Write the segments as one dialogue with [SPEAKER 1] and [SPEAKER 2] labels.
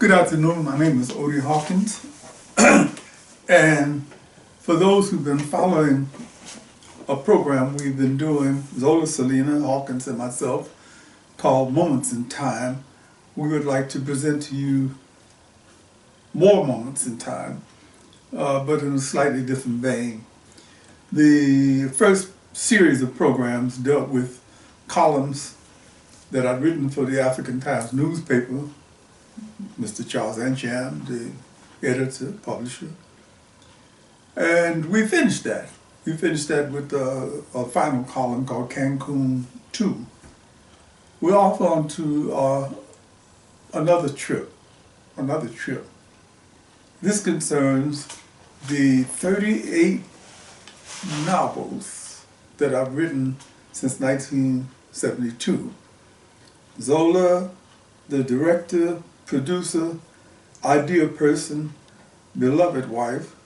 [SPEAKER 1] Good afternoon. My name is Odie Hawkins. And for those who've been following a program we've been doing, Zola Salena-Hawkins and myself, called Moments in Time, we would like to present to you more moments in time, but in a slightly different vein. The first series of programs dealt with columns that I'd written for the African Times newspaper, Mr. Charles Anyiam, the editor, publisher. And we finished that. We finished that with a final column called Cancun 2. We're off on to another trip. This concerns the 38 novels that I've written since 1972. Zola, the director, producer, idea person, beloved wife,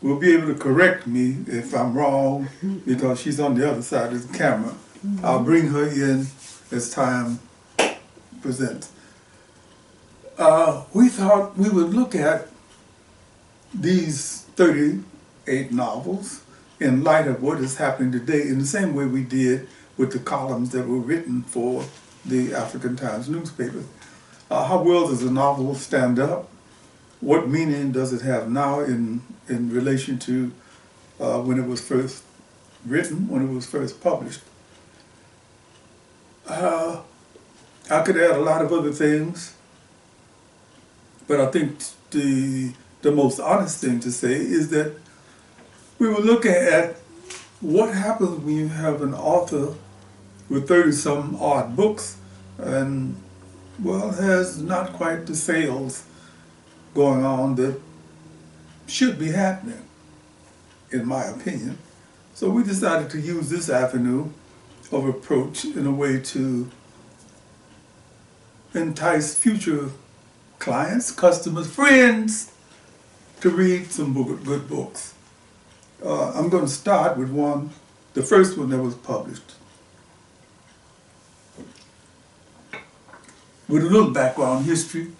[SPEAKER 1] will be able to correct me if I'm wrong because she's on the other side of the camera. I'll bring her in as time presents. We thought we would look at these 38 novels in light of what is happening today in the same way we did with the columns that were written for the African Times newspaper. How well does a novel stand up? What meaning does it have now in relation to when it was first written, when it was first published? I could add a lot of other things, but I think the most honest thing to say is that we were looking at what happens when you have an author with 30-some odd books and, well, has not quite the sales going on that should be happening, in my opinion. So we decided to use this avenue of approach in a way to entice future clients, customers, friends to read some good books. I'm going to start with the first one that was published. With a little background history.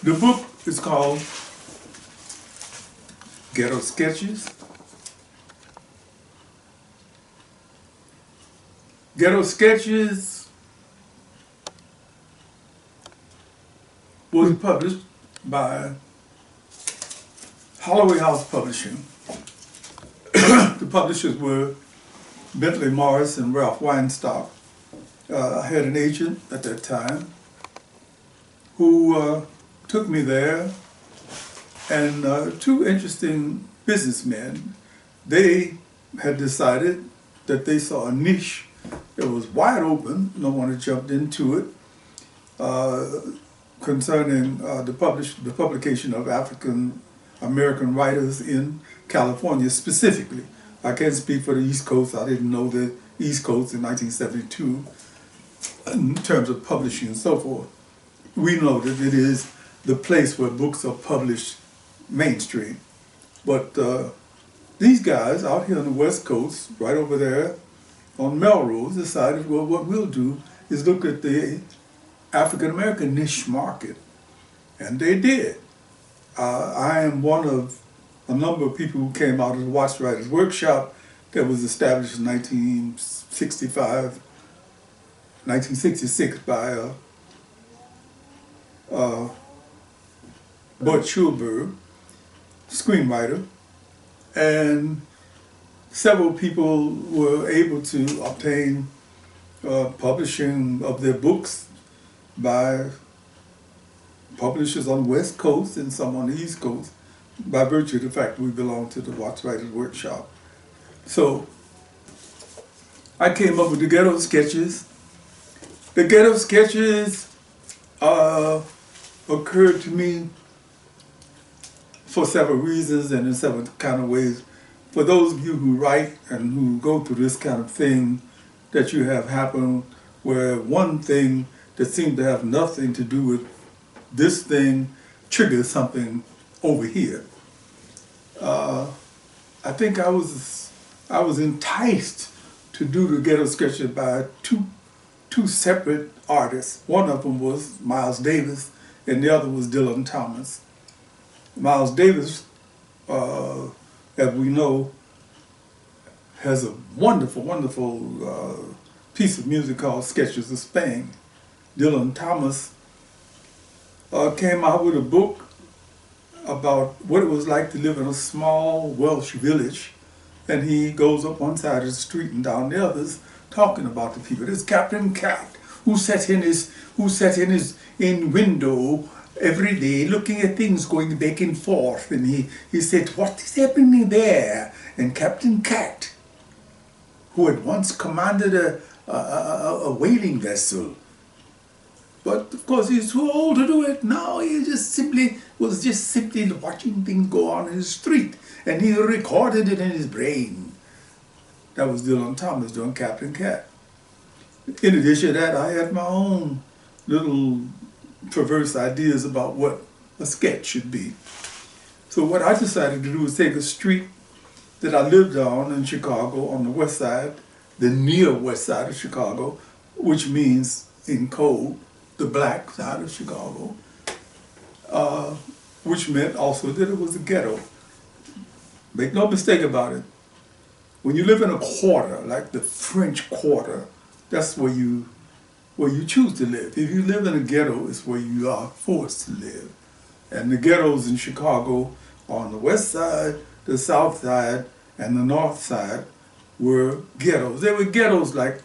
[SPEAKER 1] The book is called Ghetto Sketches. Ghetto Sketches was published by Holloway House Publishing. The publishers were Bentley Morris and Ralph Weinstock. I had an agent at that time who took me there, and two interesting businessmen. They had decided that they saw a niche that was wide open, no one had jumped into it, concerning the publication of African American writers in California specifically. I can't speak for the East Coast. I didn't know the East Coast in 1972 in terms of publishing and so forth. We know that it is the place where books are published mainstream. But these guys out here on the West Coast, right over there on Melrose, decided, well, what we'll do is look at the African American niche market. And they did. I am one of a number of people who came out of the Watch Writers Workshop that was established in 1966 by Bud Schulberg, screenwriter, and several people were able to obtain publishing of their books by publishers on the West Coast and some on the East Coast by virtue of the fact we belong to the Watch Writers Workshop. So I came up with the Ghetto Sketches. The Ghetto Sketches occurred to me for several reasons and in several kind of ways. For those of you who write and who go through this kind of thing that you have happen, where one thing that seemed to have nothing to do with this thing triggers something over here. I think I was enticed to do the Ghetto Sketches by two two separate artists. One of them was Miles Davis, and the other was Dylan Thomas. Miles Davis, as we know, has a wonderful, wonderful piece of music called Sketches of Spain. Dylan Thomas came out with a book about what it was like to live in a small Welsh village, and he goes up one side of the street and down the others talking about the people. There's Captain Cat who sat in his window every day looking at things going back and forth, and he said, "What is happening there?" And Captain Cat, who had once commanded a whaling vessel, but of course he's too old to do it now. He was just simply watching things go on in the street, and he recorded it in his brain. That was Dylan Thomas doing Captain Cat. In addition to that, I had my own little perverse ideas about what a sketch should be. So what I decided to do was take a street that I lived on in Chicago on the west side, the near west side of Chicago, which means in code, the black side of Chicago, which meant also that it was a ghetto. Make no mistake about it. When you live in a quarter, like the French Quarter, that's where you choose to live. If you live in a ghetto, it's where you are forced to live. And the ghettos in Chicago on the west side, the south side, and the north side were ghettos. They were ghettos like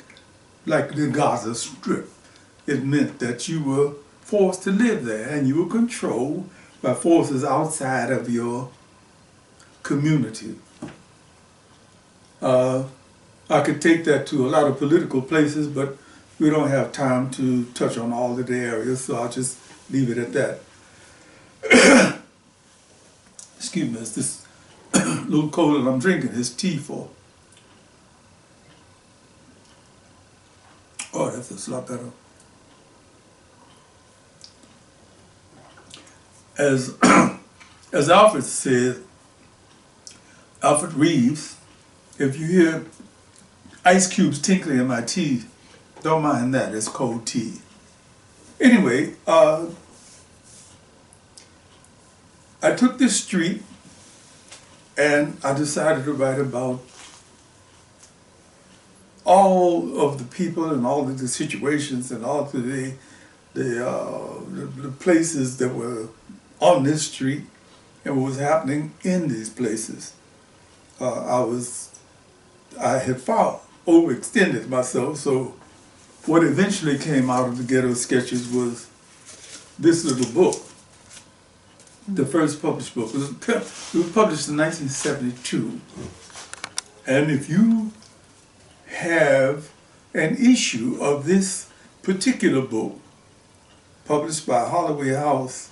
[SPEAKER 1] the Gaza Strip. It meant that you were forced to live there, and you were controlled by forces outside of your community. I could take that to a lot of political places, but we don't have time to touch on all of the areas, so I'll just leave it at that. Excuse me, it's this little cold that I'm drinking is tea for. Oh, that's a lot better. As Alfred said, Alfred Reeves, if you hear ice cubes tinkling in my tea, don't mind that, it's cold tea. Anyway, I took this street and I decided to write about all of the people and all of the situations and all of the places that were on this street and what was happening in these places. I had far overextended myself, so what eventually came out of the ghetto sketches was this little book. The first published book. It was published in 1972. And if you have an issue of this particular book, published by Holloway House,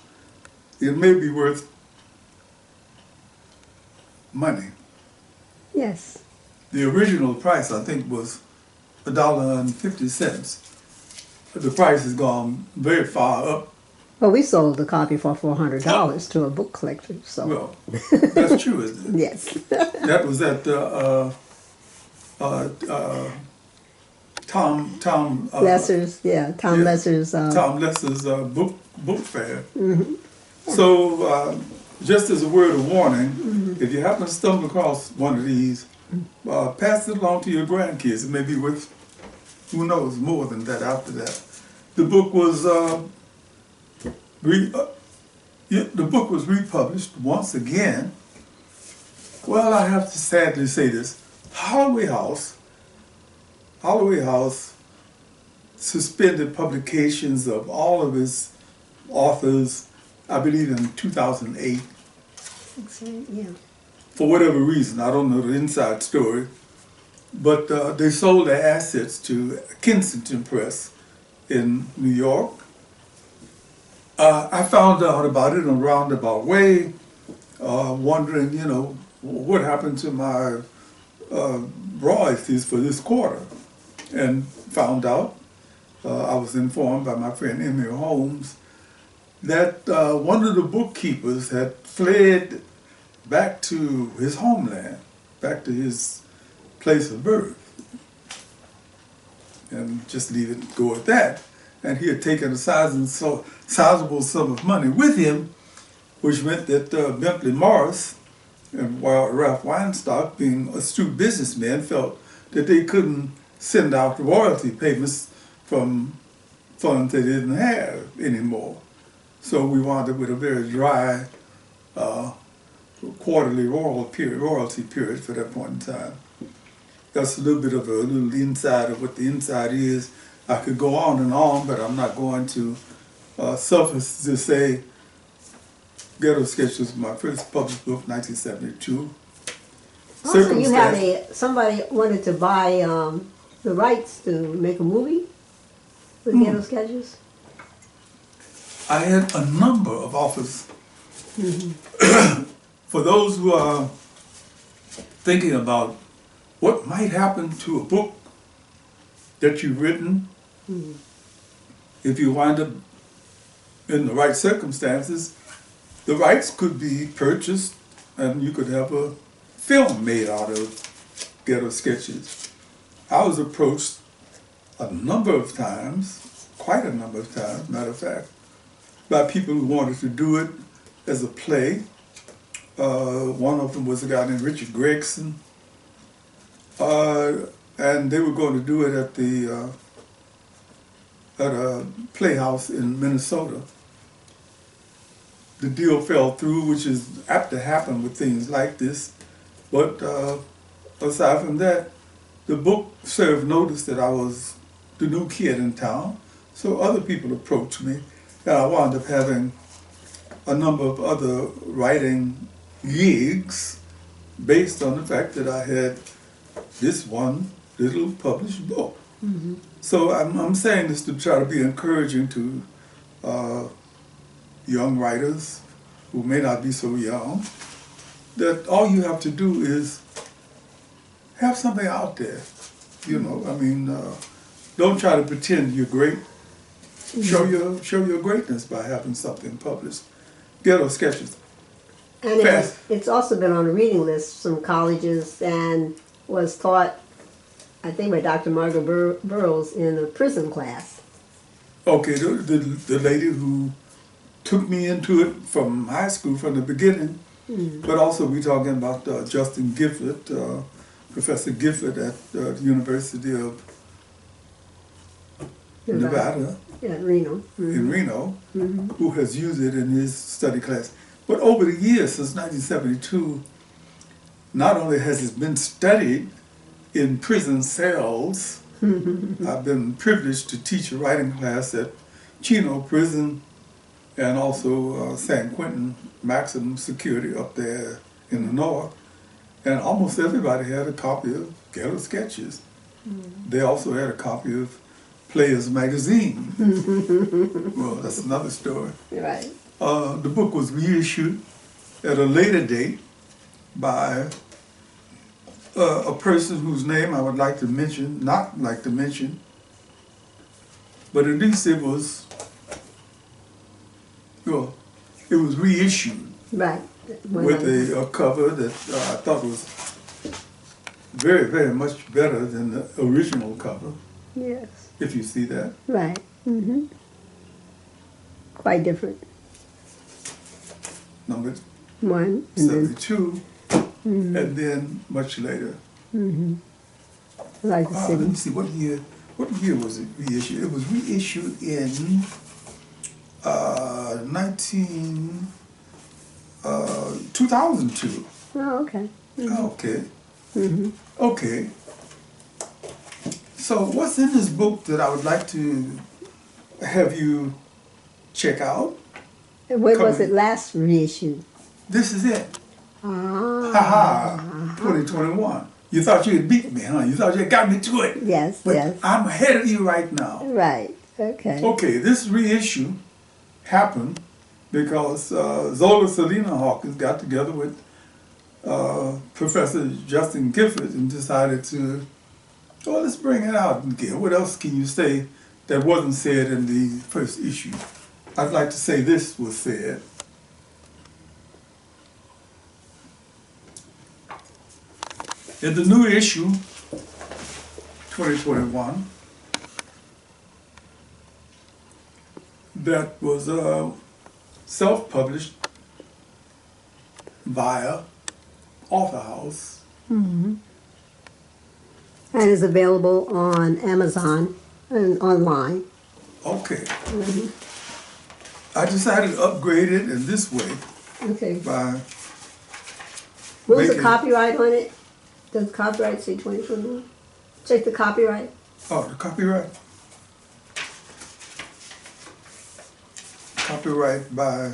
[SPEAKER 1] it may be worth money.
[SPEAKER 2] Yes.
[SPEAKER 1] The original price, I think, was $1.50. The price has gone very far up.
[SPEAKER 2] Well, we sold the copy for $400 to a book collector. So.
[SPEAKER 1] Well, that's true, isn't it?
[SPEAKER 2] Yes.
[SPEAKER 1] That was at Tom
[SPEAKER 2] Lesser's, yeah, Tom Lesser's.
[SPEAKER 1] Tom Lesser's book fair. Mm-hmm. So, just as a word of warning, mm-hmm. if you happen to stumble across one of these, pass it along to your grandkids. It may be worth, who knows, more than that after that. The book was republished once again. Well, I have to sadly say this. Holloway House suspended publications of all of his authors, I believe in 2008.
[SPEAKER 2] Yeah.
[SPEAKER 1] For whatever reason, I don't know the inside story, but they sold their assets to Kensington Press in New York. I found out about it in a roundabout way, wondering, you know, what happened to my royalties for this quarter, and found out, I was informed by my friend Emil Holmes, that one of the bookkeepers had fled back to his homeland, back to his place of birth. and just leave it go at that. And he had taken a sizable sum of money with him, which meant that Bentley Morris and while Ralph Weinstock, being astute businessmen, felt that they couldn't send out royalty payments from funds they didn't have anymore. So we wound up with a very dry quarterly royalty period for that point in time. That's a little bit of a little inside of what the inside is. I could go on and on, but I'm not going to suffice to say Ghetto Sketches was my first published book, 1972.
[SPEAKER 2] Also, you have somebody wanted to buy the rights to make a movie with Ghetto Sketches?
[SPEAKER 1] I had a number of offers. For those who are thinking about what might happen to a book that you've written, if you wind up in the right circumstances, the rights could be purchased and you could have a film made out of Ghetto Sketches. I was approached a number of times, quite a number of times, matter of fact, by people who wanted to do it as a play. One of them was a guy named Richard Gregson, and they were going to do it at a playhouse in Minnesota. The deal fell through, which is apt to happen with things like this. But aside from that, the book served notice that I was the new kid in town, so other people approached me, and I wound up having a number of other writing gigs based on the fact that I had this one little published book. So I'm saying this to try to be encouraging to young writers who may not be so young, that all you have to do is have something out there. You know, I mean, don't try to pretend you're great. Show your greatness by having something published. Ghetto Sketches.
[SPEAKER 2] And it's also been on the reading list from colleges and was taught, I think, by Dr. Margaret Burroughs in a prison class.
[SPEAKER 1] Okay, the lady who took me into it from high school from the beginning, but also we're talking about Justin Gifford, Professor Gifford at the University of Nevada.
[SPEAKER 2] Yeah, Reno.
[SPEAKER 1] In Reno, who has used it in his study class. But over the years, since 1972, not only has it been studied in prison cells, I've been privileged to teach a writing class at Chino Prison and also San Quentin Maximum Security up there in the north. And almost everybody had a copy of Ghetto Sketches. They also had a copy of Players Magazine. Well, that's another story.
[SPEAKER 2] Right.
[SPEAKER 1] The book was reissued at a later date by a person whose name I would like to mention, not like to mention, but at least it was, well, it was reissued.
[SPEAKER 2] Right.
[SPEAKER 1] With a cover that I thought was very, very much better than the original cover.
[SPEAKER 2] Yes.
[SPEAKER 1] If you see that.
[SPEAKER 2] Right. Quite different.
[SPEAKER 1] Number
[SPEAKER 2] 1.
[SPEAKER 1] 72, and then much later.
[SPEAKER 2] Like the city.
[SPEAKER 1] Let me see, what year was it reissued? It was reissued in 2002.
[SPEAKER 2] Oh, okay.
[SPEAKER 1] Okay. Okay. So what's in this book that I would like to have you check out?
[SPEAKER 2] And when was it last reissued?
[SPEAKER 1] This is it.
[SPEAKER 2] Ah.
[SPEAKER 1] Ha 2021. You thought you had beat me, huh? You thought you had got me to it.
[SPEAKER 2] Yes,
[SPEAKER 1] but
[SPEAKER 2] yes.
[SPEAKER 1] I'm ahead of you right now.
[SPEAKER 2] Right. Okay.
[SPEAKER 1] Okay, this reissue happened because Zola Salena-Hawkins got together with Professor Justin Gifford and decided to, well, let's bring it out again. What else can you say that wasn't said in the first issue? I'd like to say this was said. In the new issue, 2021, that was self-published via Author House.
[SPEAKER 2] Mm-hmm. And is available on Amazon and online.
[SPEAKER 1] Okay. I decided to upgrade it in this way
[SPEAKER 2] Okay.
[SPEAKER 1] by
[SPEAKER 2] What was the
[SPEAKER 1] making-
[SPEAKER 2] copyright on it? Does the copyright say 2021? Check the copyright.
[SPEAKER 1] Oh, the copyright. Copyright by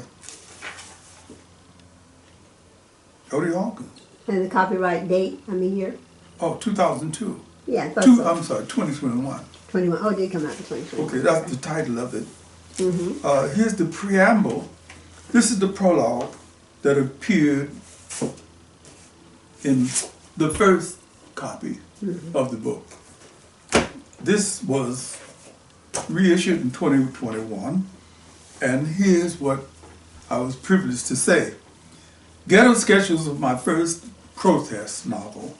[SPEAKER 1] Odie Hawkins.
[SPEAKER 2] And the copyright date, year?
[SPEAKER 1] Oh, 2002.
[SPEAKER 2] Yeah, I thought so.
[SPEAKER 1] I'm sorry, 2021.
[SPEAKER 2] 21. Oh, it did come out in 2021.
[SPEAKER 1] Okay, that's the title of it.
[SPEAKER 2] Mm-hmm.
[SPEAKER 1] Here's the preamble. This is the prologue that appeared in the first copy of the book. This was reissued in 2021, and here's what I was privileged to say. Ghetto Sketches was my first protest novel.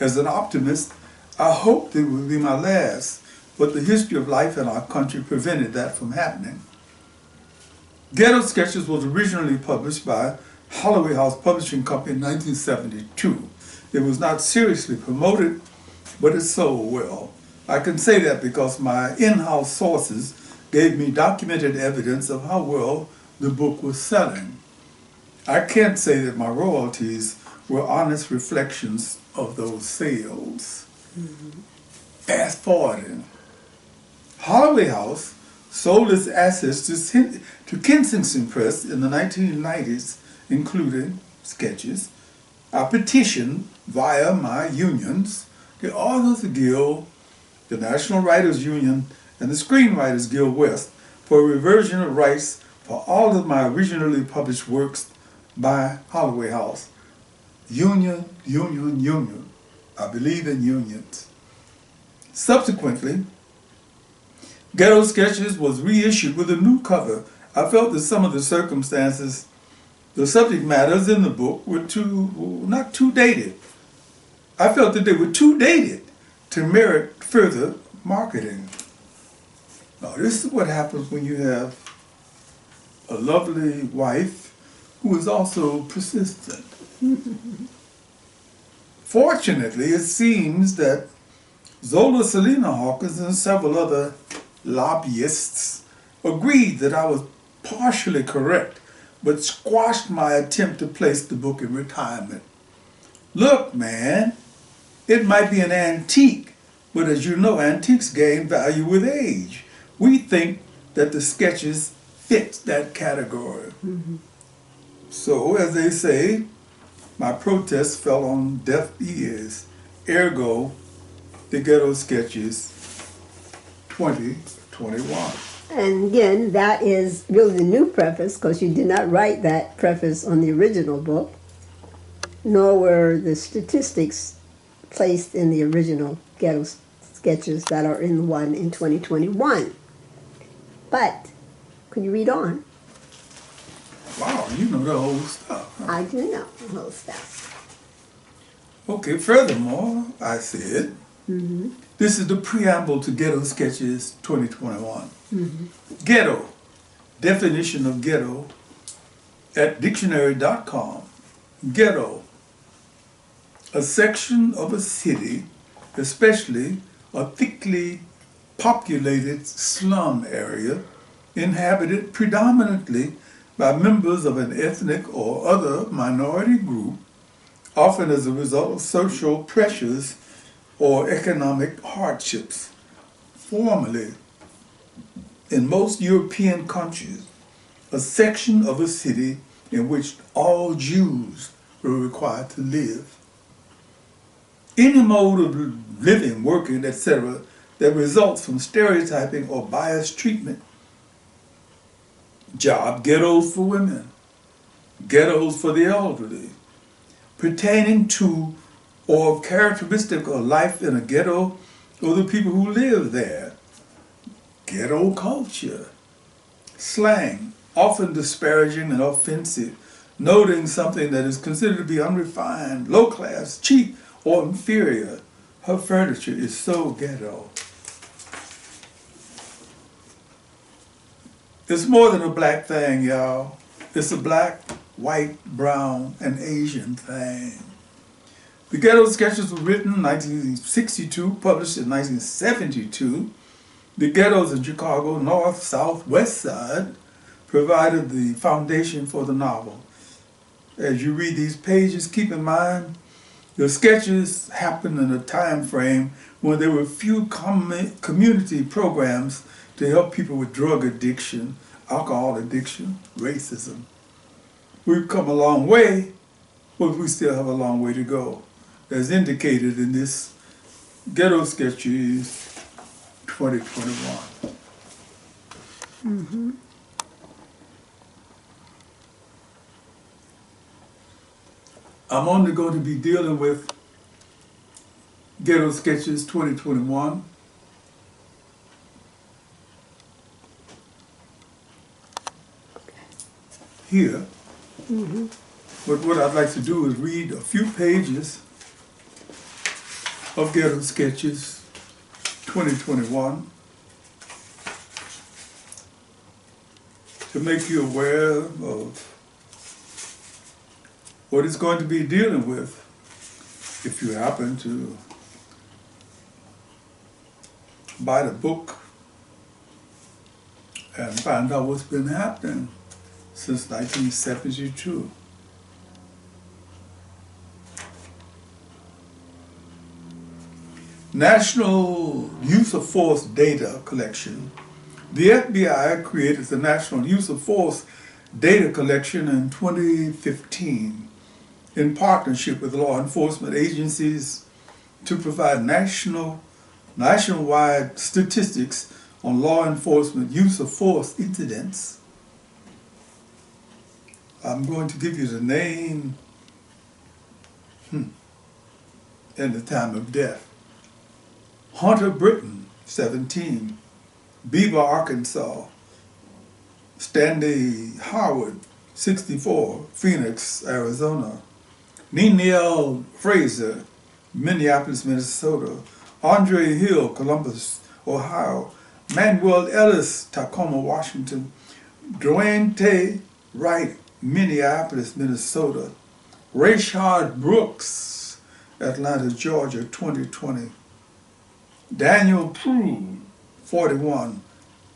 [SPEAKER 1] As an optimist, I hoped it would be my last, but the history of life in our country prevented that from happening. Ghetto Sketches was originally published by Holloway House Publishing Company in 1972. It was not seriously promoted, but it sold well. I can say that because my in-house sources gave me documented evidence of how well the book was selling. I can't say that my royalties were honest reflections of those sales. Fast forwarding. Holloway House sold its assets to Kensington Press in the 1990s, including sketches. I petitioned via my unions, the Authors Guild, the National Writers Union, and the Screenwriters Guild West for a reversion of rights for all of my originally published works by Holloway House. Union, union, union. I believe in unions. Subsequently, Ghetto Sketches was reissued with a new cover. I felt that some of the circumstances, the subject matters in the book were not too dated. I felt that they were too dated to merit further marketing. Now, this is what happens when you have a lovely wife who is also persistent. Fortunately, it seems that Zola Salena-Hawkins and several other lobbyists agreed that I was partially correct, but squashed my attempt to place the book in retirement. Look, man, it might be an antique, but as you know, antiques gain value with age. We think that the sketches fit that category. So, as they say, my protest fell on deaf ears. Ergo, the Ghetto Sketches 2021.
[SPEAKER 2] And again, that is really the new preface, because you did not write that preface on the original book, nor were the statistics placed in the original Ghetto Sketches that are in the one in 2021. But, can you read on?
[SPEAKER 1] Wow, you know the whole stuff. Huh?
[SPEAKER 2] I do know the whole stuff.
[SPEAKER 1] Okay, furthermore, I said, this is the preamble to Ghetto Sketches 2021. Ghetto, definition of ghetto at dictionary.com. Ghetto, a section of a city, especially a thickly populated slum area, inhabited predominantly by members of an ethnic or other minority group, often as a result of social pressures or economic hardships. Formerly, in most European countries, a section of a city in which all Jews were required to live. Any mode of living, working, etc., that results from stereotyping or biased treatment. Job ghettos for women, ghettos for the elderly, pertaining to or characteristic of life in a ghetto or the people who live there. Ghetto culture, slang, often disparaging and offensive, noting something that is considered to be unrefined, low class, cheap, or inferior. Her furniture is so ghetto. It's more than a black thing, y'all. It's a black, white, brown, and Asian thing. The Ghetto Sketches were written in 1962, published in 1972. The ghettos in Chicago, North, South, West Side, provided the foundation for the novel. As you read these pages, keep in mind the sketches happened in a time frame when there were few community programs to help people with drug addiction, alcohol addiction, racism. We've come a long way, but we still have a long way to go, as indicated in this Ghetto Sketches 2021.
[SPEAKER 2] Mm-hmm.
[SPEAKER 1] I'm only going to be dealing with Ghetto Sketches 2021. Here.
[SPEAKER 2] Mm-hmm.
[SPEAKER 1] But what I'd like to do is read a few pages of Ghetto Sketches 2021 to make you aware of what it's going to be dealing with if you happen to buy the book and find out what's been happening since 1972. National Use of Force Data Collection. The FBI created the National Use of Force Data Collection in 2015 in partnership with law enforcement agencies to provide nationwide statistics on law enforcement use of force incidents. I'm going to give you the name and the time of death. Hunter Britton, 17, Beaver, Arkansas. Stanley Howard, 64, Phoenix, Arizona. Neniel Fraser, Minneapolis, Minnesota. Andre Hill, Columbus, Ohio. Manuel Ellis, Tacoma, Washington. Dwayne Tay Wright, Minneapolis, Minnesota. Rayshard Brooks, Atlanta, Georgia, 2020. Daniel Prude, 41,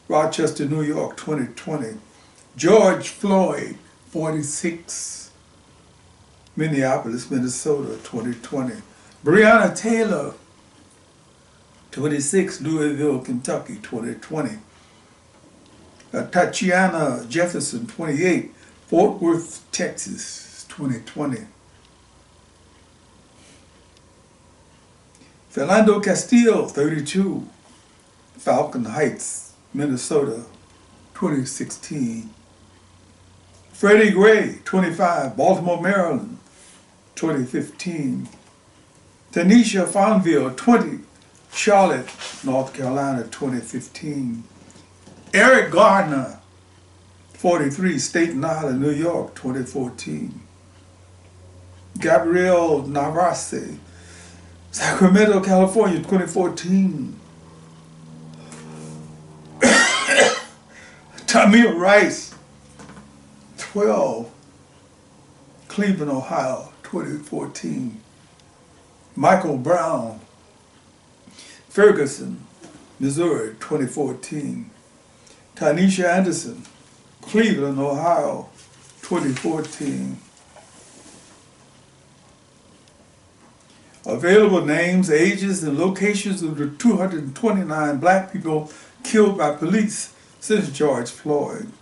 [SPEAKER 1] Rochester, New York, 2020. George Floyd, 46, Minneapolis, Minnesota, 2020. Breonna Taylor, 26, Louisville, Kentucky, 2020. Tatiana Jefferson, 28, Fort Worth, Texas, 2020. Philando Castillo, 32, Falcon Heights, Minnesota, 2016. Freddie Gray, 25, Baltimore, Maryland, 2015. Tanisha Fonville, 20, Charlotte, North Carolina, 2015. Eric Gardner, 43, Staten Island, New York, 2014. Gabrielle Navarse, Sacramento, California, 2014. Tamir Rice, 12, Cleveland, Ohio, 2014. Michael Brown, Ferguson, Missouri, 2014. Tanisha Anderson, Cleveland, Ohio, 2014. Available names, ages, and locations of the 229 black people killed by police since George Floyd.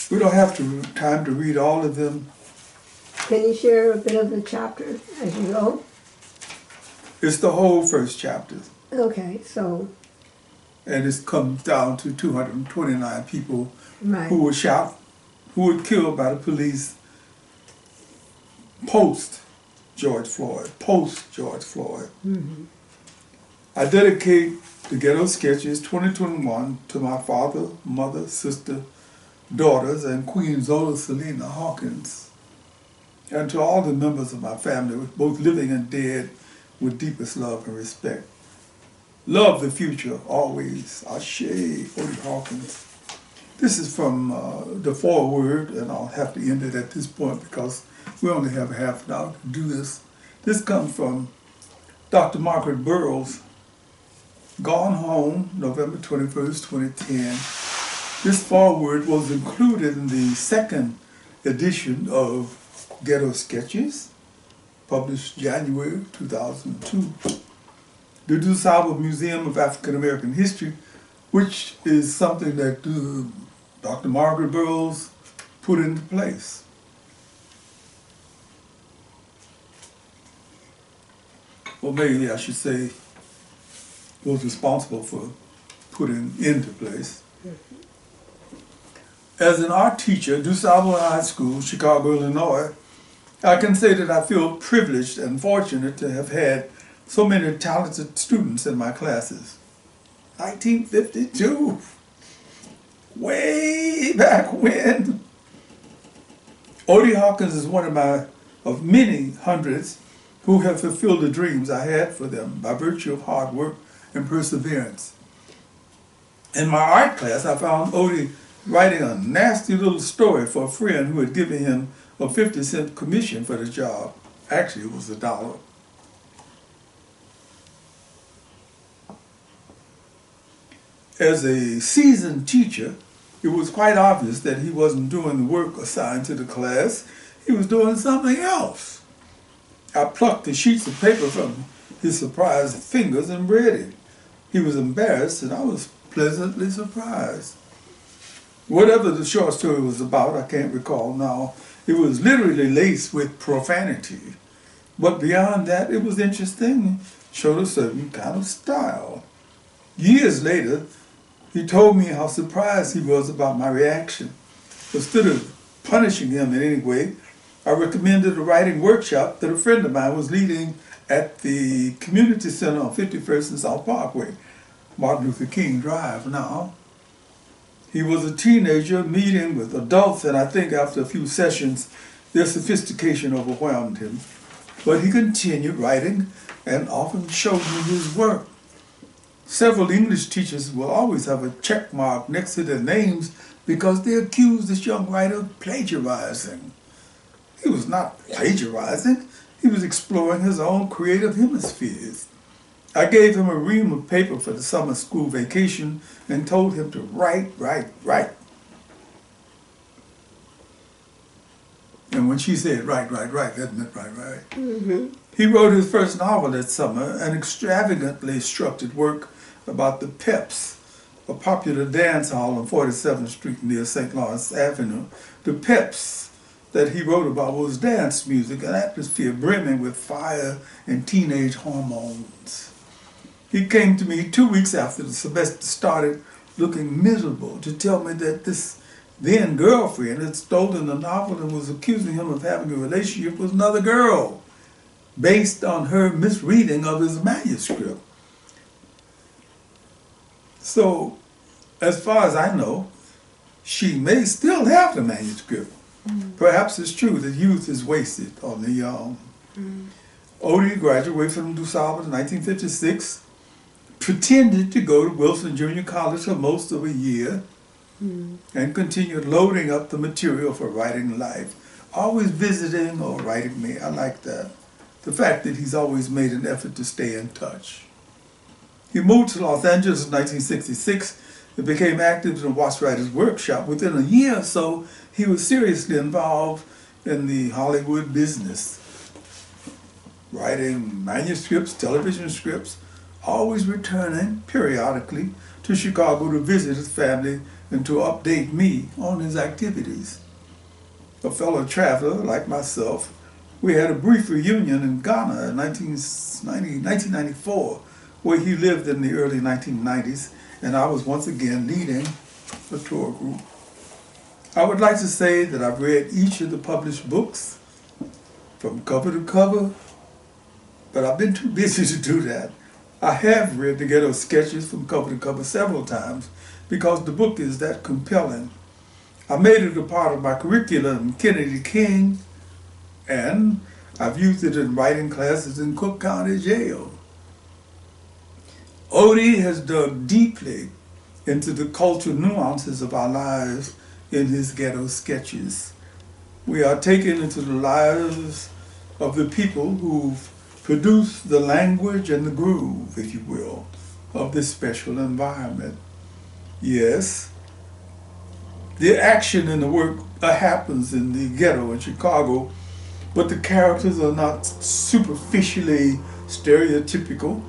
[SPEAKER 1] We don't have time to read all of them.
[SPEAKER 2] Can you share a bit of the chapter as you go?
[SPEAKER 1] It's the whole first chapter.
[SPEAKER 2] Okay, so.
[SPEAKER 1] And it comes down to 229 people
[SPEAKER 2] Right.
[SPEAKER 1] who were shot, who were killed by the police post George Floyd. Mm-hmm. I dedicate the Ghetto Sketches 2021 to my father, mother, sister, daughters, and Queen Zola Salena-Hawkins, and to all the members of my family, both living and dead, with deepest love and respect. Love the future, always. Ashe, Odie Hawkins. This is from the foreword, and I'll have to end it at this point because we only have half an hour to do this. This comes from Dr. Margaret Burroughs, Gone Home, November 21st, 2010. This foreword was included in the second edition of Ghetto Sketches, published January 2002. The DuSable Museum of African American History, which is something that Dr. Margaret Burroughs put into place. Or maybe I should say was responsible for putting into place. As an art teacher at DuSable High School, Chicago, Illinois, I can say that I feel privileged and fortunate to have had so many talented students in my classes. 1952, way back when. Odie Hawkins is one of many hundreds who have fulfilled the dreams I had for them by virtue of hard work and perseverance. In my art class, I found Odie writing a nasty little story for a friend who had given him a 50-cent commission for the job. Actually, it was $1. As a seasoned teacher, it was quite obvious that he wasn't doing the work assigned to the class. He was doing something else. I plucked the sheets of paper from his surprised fingers and read it. He was embarrassed, and I was pleasantly surprised. Whatever the short story was about, I can't recall now. It was literally laced with profanity. But beyond that, it was interesting, showed a certain kind of style. Years later, he told me how surprised he was about my reaction. Instead of punishing him in any way, I recommended a writing workshop that a friend of mine was leading at the community center on 51st and South Parkway, Martin Luther King Drive now. He was a teenager meeting with adults, and I think after a few sessions, their sophistication overwhelmed him. But he continued writing and often showed me his work. Several English teachers will always have a check mark next to their names because they accused this young writer of plagiarizing. He was not plagiarizing. He was exploring his own creative hemispheres. I gave him a ream of paper for the summer school vacation and told him to write. And when she said write, that meant write. Mm-hmm. He wrote his first novel that summer, an extravagantly structured work about the Peps, a popular dance hall on 47th Street near St. Lawrence Avenue. The Peps that he wrote about was dance music, an atmosphere brimming with fire and teenage hormones. He came to me 2 weeks after the semester started looking miserable to tell me that this then girlfriend had stolen the novel and was accusing him of having a relationship with another girl based on her misreading of his manuscript. So, as far as I know, she may still have the manuscript. Mm. Perhaps it's true that youth is wasted on the young. Mm. Odie graduated from DuSable in 1956, pretended to go to Wilson Junior College for most of a year, and continued loading up the material for writing life. Always visiting or writing me. I like that. The fact that he's always made an effort to stay in touch. He moved to Los Angeles in 1966 and became active in the Watch Writers Workshop. Within a year or so, he was seriously involved in the Hollywood business, writing manuscripts, television scripts, always returning periodically to Chicago to visit his family and to update me on his activities. A fellow traveler like myself, we had a brief reunion in Ghana in 1994, where he lived in the early 1990s, and I was once again leading a tour group. I would like to say that I've read each of the published books from cover to cover, but I've been too busy to do that. I have read the Ghetto Sketches from cover to cover several times because the book is that compelling. I made it a part of my curriculum in Kennedy King, and I've used it in writing classes in Cook County Jail. Odie has dug deeply into the cultural nuances of our lives in his ghetto sketches. We are taken into the lives of the people who've produced the language and the groove, if you will, of this special environment. Yes, the action in the work happens in the ghetto in Chicago, but the characters are not superficially stereotypical,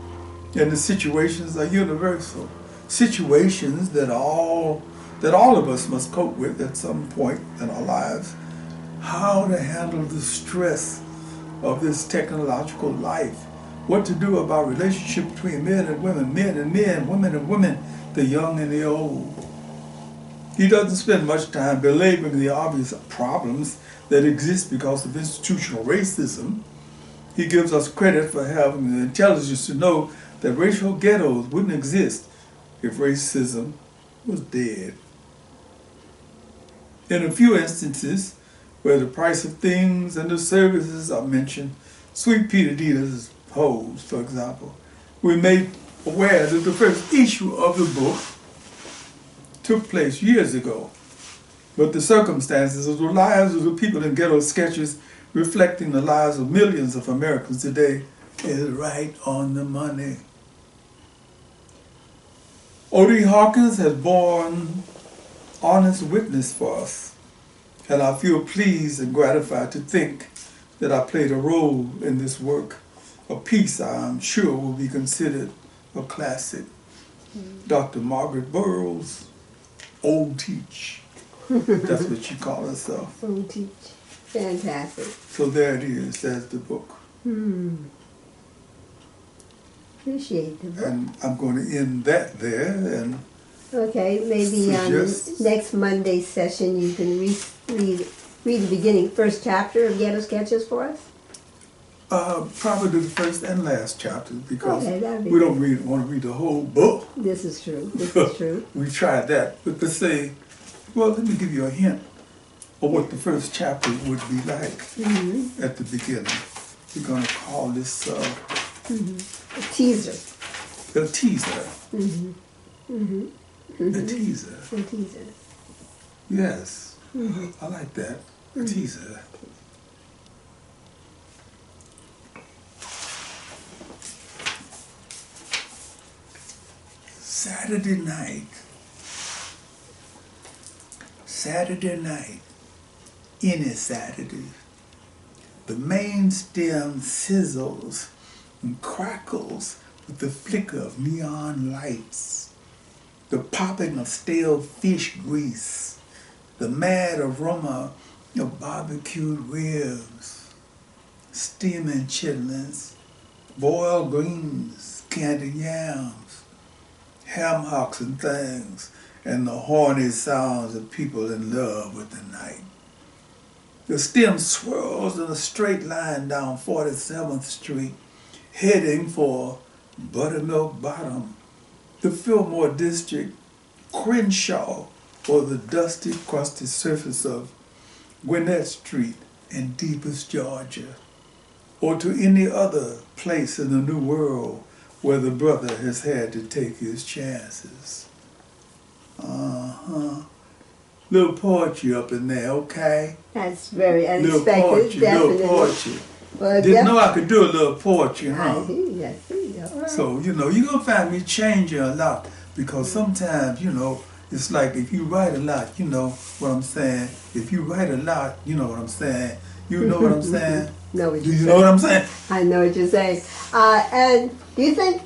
[SPEAKER 1] and the situations are universal. Situations that all of us must cope with at some point in our lives. How to handle the stress of this technological life. What to do about relationship between men and women, women and women, the young and the old. He doesn't spend much time belaboring the obvious problems that exist because of institutional racism. He gives us credit for having the intelligence to know that racial ghettos wouldn't exist if racism was dead. In a few instances, where the price of things and the services are mentioned, Sweet Pea Adidas hose, for example, we made aware that the first issue of the book took place years ago, but the circumstances of the lives of the people in ghetto sketches reflecting the lives of millions of Americans today is right on the money. Odie Hawkins has borne honest witness for us, and I feel pleased and gratified to think that I played a role in this work, a piece I'm sure will be considered a classic. Dr. Margaret Burroughs, Old Teach. That's what she called herself.
[SPEAKER 2] Old Teach. Fantastic.
[SPEAKER 1] So there it is, there's the book.
[SPEAKER 2] Appreciate the book.
[SPEAKER 1] And I'm going to end that there. And
[SPEAKER 2] okay, maybe next Monday's session you can read the beginning, first chapter of Ghetto Sketches for us?
[SPEAKER 1] Probably the first and last chapter, because
[SPEAKER 2] okay,
[SPEAKER 1] we don't want to read the whole book.
[SPEAKER 2] This is true. This is true.
[SPEAKER 1] We tried that, but to say, well, let me give you a hint of what the first chapter would be like at the beginning. We're going to call this
[SPEAKER 2] a teaser.
[SPEAKER 1] A teaser. A teaser.
[SPEAKER 2] A teaser.
[SPEAKER 1] Yes, I like that. A teaser. Saturday night, any Saturday, the main stem sizzles and crackles with the flicker of neon lights, the popping of stale fish grease, the mad aroma of barbecued ribs, steaming chitlins, boiled greens, candied yams, ham hocks and things, and the horny sounds of people in love with the night. The stem swirls in a straight line down 47th Street, heading for Buttermilk Bottom, the Fillmore District, Crenshaw, or the dusty, crusty surface of Gwinnett Street in deepest Georgia, or to any other place in the New World where the brother has had to take his chances. Little poetry up in there, okay?
[SPEAKER 2] That's very unexpected.
[SPEAKER 1] Little poetry.
[SPEAKER 2] Well,
[SPEAKER 1] didn't know I could do a little poetry, huh?
[SPEAKER 2] I see. All right.
[SPEAKER 1] So, you're going to find me changing a lot, because sometimes, it's like if you write a lot, you know what I'm saying? If you write a lot, you know what I'm saying? You know what I'm saying?
[SPEAKER 2] Know
[SPEAKER 1] Do you know what I'm saying?
[SPEAKER 2] I know what you're saying. And do you think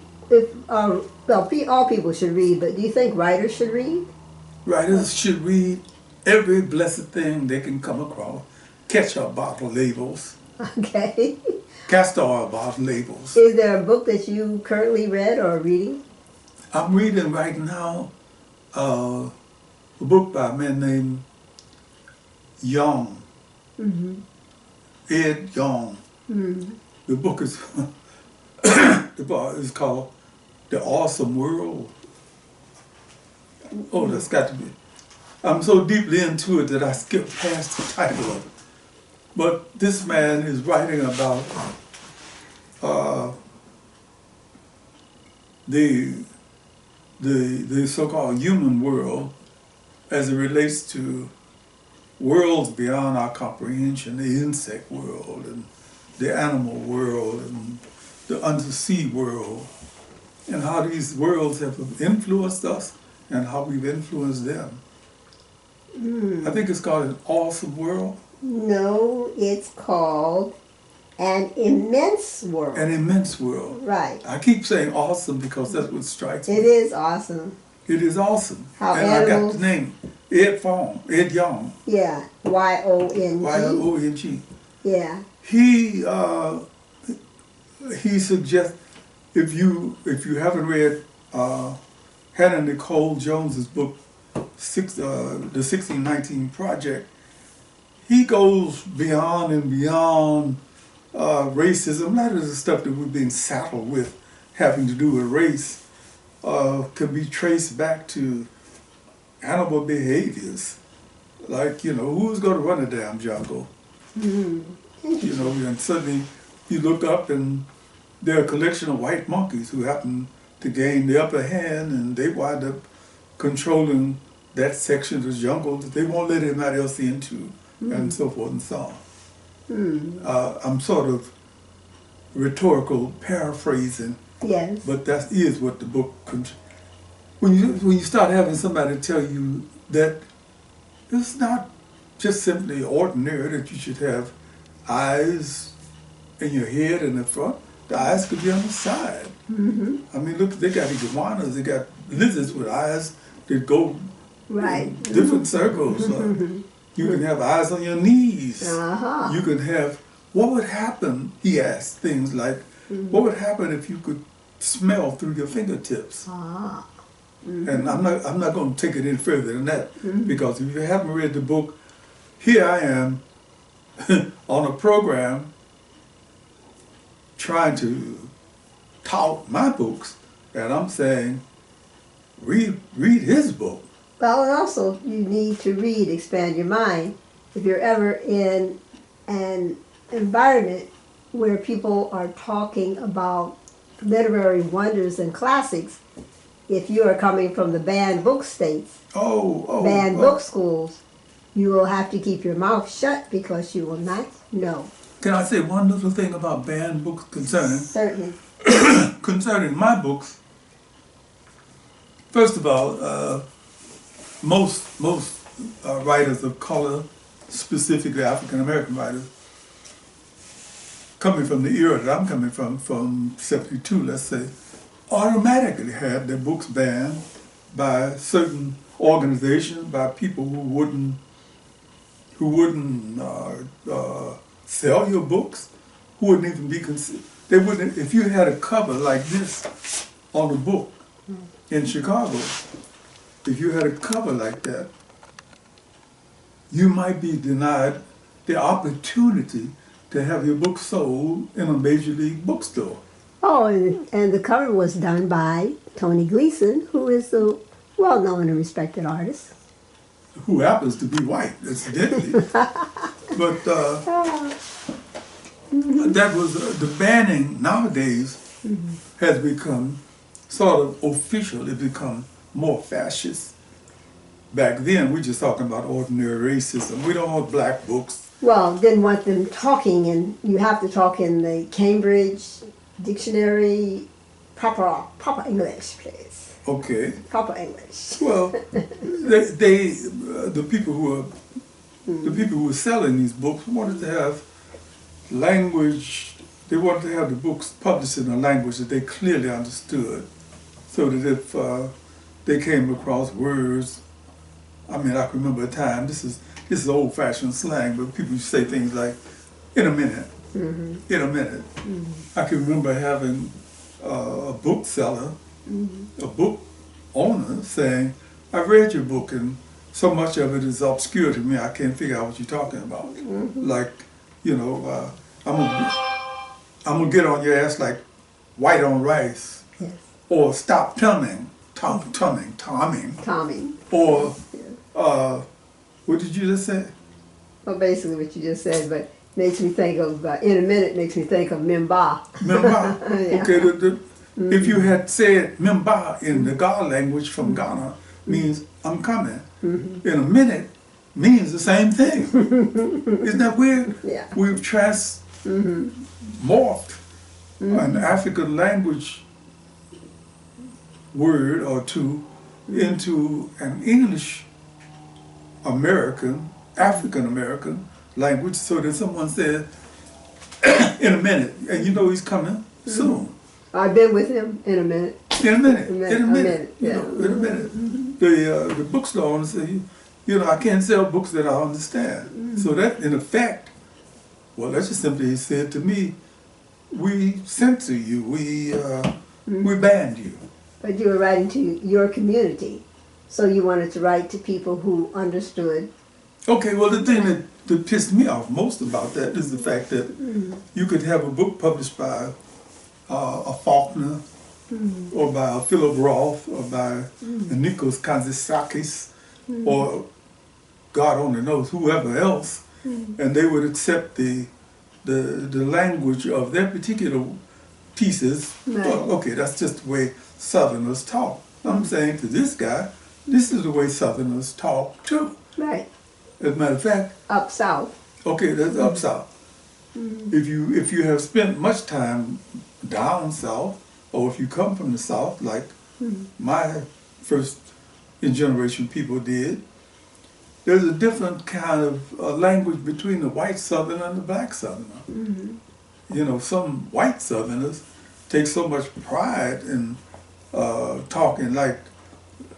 [SPEAKER 2] all people should read, but do you think writers should read?
[SPEAKER 1] Writers should read every blessed thing they can come across. Ketchup bottle labels.
[SPEAKER 2] Okay.
[SPEAKER 1] Castor oil bottle labels.
[SPEAKER 2] Is there a book that you currently read or are reading?
[SPEAKER 1] I'm reading right now a book by a man named Young. Ed Young. The book is is called The Awesome World. Oh, that's got to be. I'm so deeply into it that I skipped past the title of it. But this man is writing about the the so-called human world as it relates to worlds beyond our comprehension, the insect world and the animal world and the undersea world, and how these worlds have influenced us and how we've influenced them. I think it's called An Awesome World.
[SPEAKER 2] No, it's called An Immense World.
[SPEAKER 1] An Immense World.
[SPEAKER 2] Right.
[SPEAKER 1] I keep saying awesome because that's what strikes me.
[SPEAKER 2] It is awesome.
[SPEAKER 1] It is awesome.
[SPEAKER 2] How
[SPEAKER 1] and
[SPEAKER 2] animals,
[SPEAKER 1] I got the name, Ed Young.
[SPEAKER 2] Yeah, Y-O-N-G.
[SPEAKER 1] Y-O-N-G.
[SPEAKER 2] Yeah.
[SPEAKER 1] He suggests, if you haven't read Hannah Nicole Jones's book, the 1619 Project, he goes beyond and beyond racism. A lot of the stuff that we're being saddled with having to do with race can be traced back to animal behaviors. Like, who's going to run a damn jungle? And suddenly you look up and there are a collection of white monkeys who happen to gain the upper hand, and they wind up controlling that section of the jungle that they won't let anybody else into, and so forth and so on. I'm sort of rhetorical paraphrasing,
[SPEAKER 2] Yes.
[SPEAKER 1] but that is what the book. When you start having somebody tell you that it's not just simply ordinary that you should have eyes in your head and the front. The eyes could be on the side. I mean, look, they got iguanas, they got lizards with eyes that go in different circles. You can have eyes on your knees. You can have, what would happen, he asked things like, what would happen if you could smell through your fingertips? And I'm not going to take it any further than that, because if you haven't read the book, here I am on a program trying to tout my books, and I'm saying, read his book.
[SPEAKER 2] Well, and also you need to read, expand your mind. If you're ever in an environment where people are talking about literary wonders and classics, if you are coming from the banned book states, banned book schools, you will have to keep your mouth shut because you will not know.
[SPEAKER 1] Can I say one little thing about banned books concerning?
[SPEAKER 2] Certainly.
[SPEAKER 1] Concerning my books, first of all, most writers of color, specifically African American writers, coming from the era that I'm coming from 72, let's say, automatically had their books banned by certain organizations, by people who wouldn't sell your books, who wouldn't even be considered. They wouldn't, if you had a cover like this on a book in Chicago, if you had a cover like that, you might be denied the opportunity to have your book sold in a major league bookstore.
[SPEAKER 2] Oh, and the cover was done by Tony Gleason, who is a well-known and respected artist.
[SPEAKER 1] Who happens to be white, incidentally. But that was, the banning nowadays has become sort of official. It become more fascist. Back then, we just talking about ordinary racism. We don't want black books.
[SPEAKER 2] Well, didn't want them talking, and you have to talk in the Cambridge Dictionary, proper English, please.
[SPEAKER 1] Okay.
[SPEAKER 2] Proper English.
[SPEAKER 1] Well, the people who were selling these books wanted to have language. They wanted to have the books published in a language that they clearly understood, so that if they came across words, I mean, I can remember a time. This is old-fashioned slang, but people used to say things like, "In a minute." In a minute. I can remember having a bookseller, a book owner saying, "I've read your book and so much of it is obscure to me, I can't figure out what you're talking about." Like, I'm gonna get on your ass like white on rice.
[SPEAKER 2] Yes.
[SPEAKER 1] Or stop tumming. Or, what did you just say?
[SPEAKER 2] Well, basically what you just said, but makes me think of, in a minute, makes me think of Mimba.
[SPEAKER 1] Mimba.
[SPEAKER 2] Yeah.
[SPEAKER 1] Okay, If you had said Mimba in the Ga language from Ghana, means I'm coming. In a minute means the same thing. Isn't that weird?
[SPEAKER 2] Yeah.
[SPEAKER 1] We've morphed an African language word or two into an English American, African American language, so that someone said in a minute, and you know he's coming soon.
[SPEAKER 2] I've been with him in a minute.
[SPEAKER 1] In a minute. In a minute.
[SPEAKER 2] Yeah.
[SPEAKER 1] You know, in a minute. The bookstore owner said, you know, I can't sell books that I understand. So that, in effect, well, that's just simply he said to me, we censor you, we banned you.
[SPEAKER 2] But you were writing to your community, so you wanted to write to people who understood.
[SPEAKER 1] Okay, well, the thing that pissed me off most about that is the fact that you could have a book published by a Faulkner, or by a Philip Roth, or by Nikos Kazantzakis, or God only knows whoever else, and they would accept the language of their particular pieces.
[SPEAKER 2] Right.
[SPEAKER 1] Well, okay, that's just the way Southerners talk. I'm saying to this guy, this is the way Southerners talk too.
[SPEAKER 2] Right.
[SPEAKER 1] As a matter of fact,
[SPEAKER 2] Up south.
[SPEAKER 1] okay, that's up south. If you have spent much time down south, or if you come from the south, like my first generation people did, there's a different kind of language between the white Southerner and the black Southerner. You know, some white Southerners take so much pride in talking like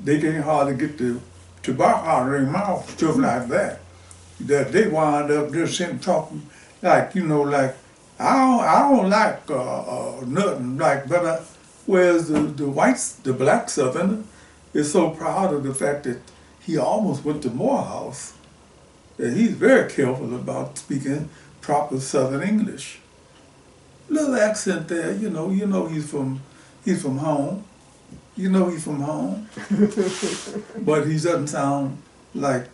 [SPEAKER 1] they can't hardly get the tobacco out of their mouth, stuff like that. That they wind up just sitting talking like, you know, like, I don't like nothing like, but whereas the black Southerner is so proud of the fact that he almost went to Morehouse, that he's very careful about speaking proper Southern English. Little accent there, you know he's from home. You know he's from home. But he doesn't sound like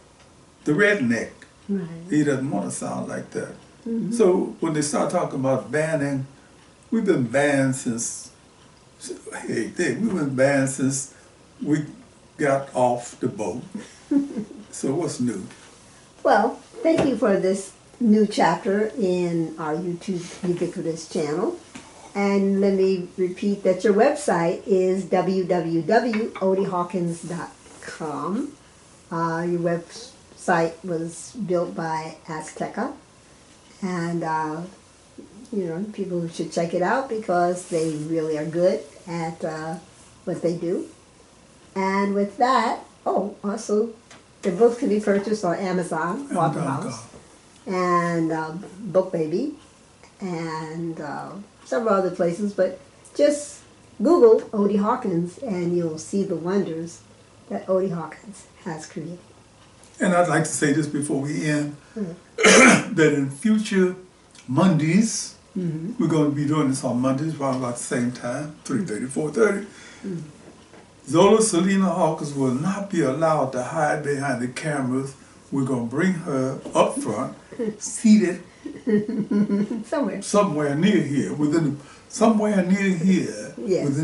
[SPEAKER 1] the redneck.
[SPEAKER 2] Right.
[SPEAKER 1] He doesn't want to sound like that. So when they start talking about banning, we've been banned since, we've been banned since we got off the boat. So what's new?
[SPEAKER 2] Well, thank you for this new chapter in our YouTube Ubiquitous channel. And let me repeat that your website is www.odiehawkins.com. Your website was built by Azteca. And, people should check it out because they really are good at what they do. And with that, also, the books can be purchased on Amazon, Waffle House, and Book Baby, and several other places. But just Google Odie Hawkins and you'll see the wonders that Odie Hawkins has created.
[SPEAKER 1] And I'd like to say this before we end, that in future Mondays, we're going to be doing this on Mondays around about the same time, 3:30, 4:30. Zola Salena-Hawkins will not be allowed to hide behind the cameras. We're going to bring her up front, seated somewhere near here, within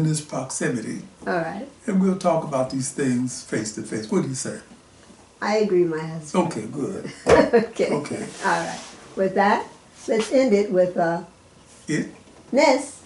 [SPEAKER 1] this proximity.
[SPEAKER 2] All right.
[SPEAKER 1] And we'll talk about these things face to face. What do you say?
[SPEAKER 2] I agree, my husband.
[SPEAKER 1] Okay, good.
[SPEAKER 2] Okay.
[SPEAKER 1] Okay.
[SPEAKER 2] All right. With that, let's end it with
[SPEAKER 1] It
[SPEAKER 2] Ness.